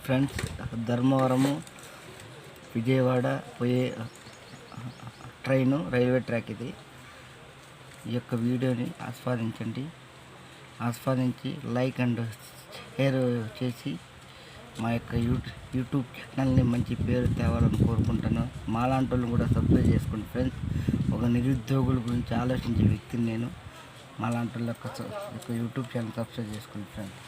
Friends, Dharmavaram Vijayawada పోయే railway track ఇది. ఈ యొక్క వీడియోని ఆస్వాదించి లైక్ అండ్ షేర్ చేసి మా యొక్క యూట్యూబ్ ఛానల్ని మంచి పేరు తేవాలని కోరుకుంటాను. మాలాంటి వాళ్ళు కూడా సబ్స్క్రైబ్ చేసుకోండి ఫ్రెండ్స్. ఒక నిరుద్యోగుల గురించి ఆలోచించే వ్యక్తిని నేను. మాలాంటి వాళ్ళ యొక్క యూట్యూబ్ ఛానల్ సబ్స్క్రైబ్ చేసుకోండి ఫ్రెండ్స్.